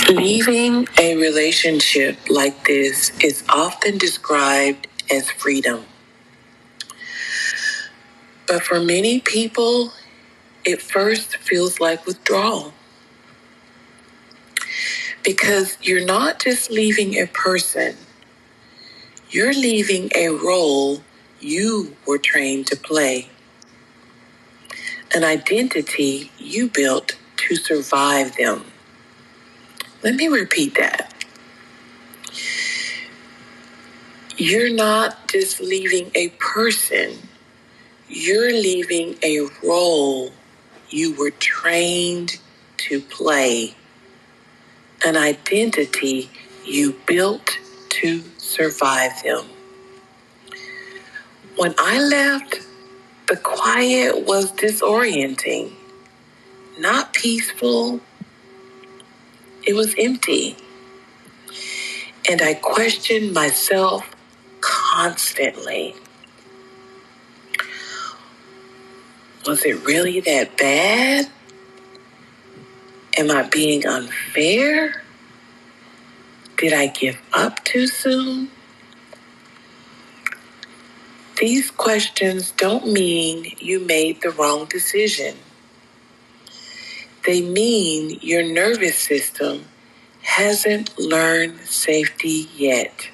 Leaving a relationship like this is often described as freedom. But for many people, it first feels like withdrawal. Because you're not just leaving a person, you're leaving a role you were trained to play, an identity you built to survive them. Let me repeat that. You're not just leaving a person, you're leaving a role you were trained to play, an identity you built to survive them. When I left, the quiet was disorienting, not peaceful. It was empty. And I questioned myself constantly. Was it really that bad? Am I being unfair? Did I give up too soon? These questions don't mean you made the wrong decision. They mean your nervous system hasn't learned safety yet.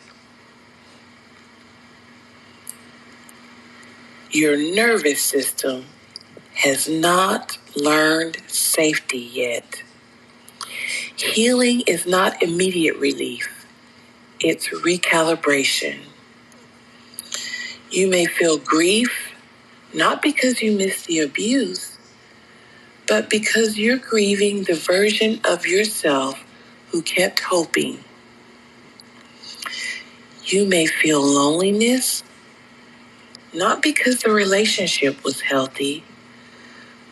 Your nervous system has not learned safety yet. Healing is not immediate relief. It's recalibration. You may feel grief, not because you missed the abuse, but because you're grieving the version of yourself who kept hoping. You may feel loneliness, not because the relationship was healthy,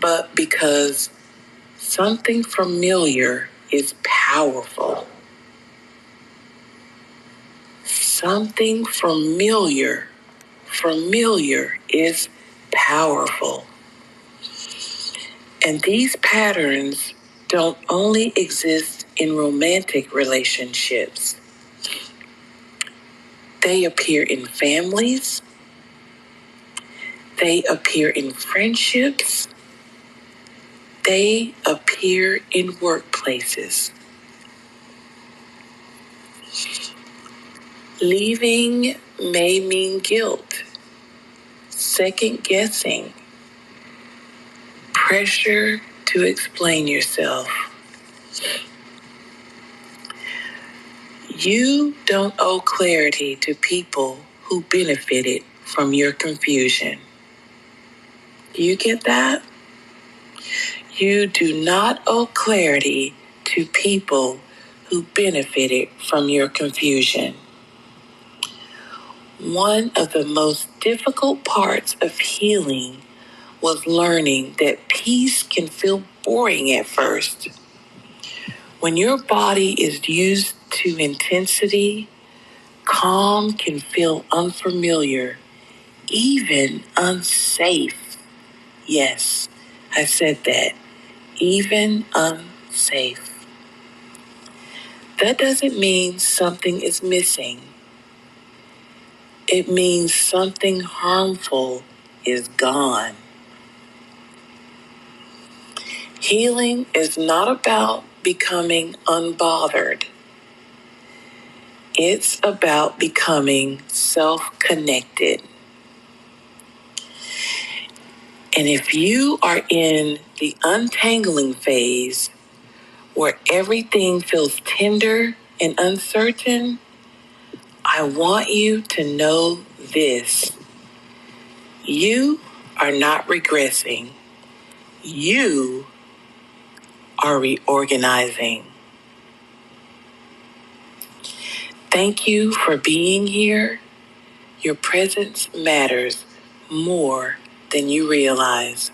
but because something familiar is powerful. Something familiar is powerful. And these patterns don't only exist in romantic relationships. They appear in families. They appear in friendships. They appear in workplaces. Leaving may mean guilt, second guessing, pressure to explain yourself. You don't owe clarity to people who benefited from your confusion. Do you get that? You do not owe clarity to people who benefited from your confusion. One of the most difficult parts of healing was learning that peace can feel boring at first. When your body is used to intensity, calm can feel unfamiliar, even unsafe. Yes, I said that. Even unsafe. That doesn't mean something is missing. It means something harmful is gone. Healing is not about becoming unbothered. It's about becoming self-connected. And if you are in the untangling phase, where everything feels tender and uncertain, I want you to know this. You are not regressing. You are reorganizing. Thank you for being here. Your presence matters more than you realize.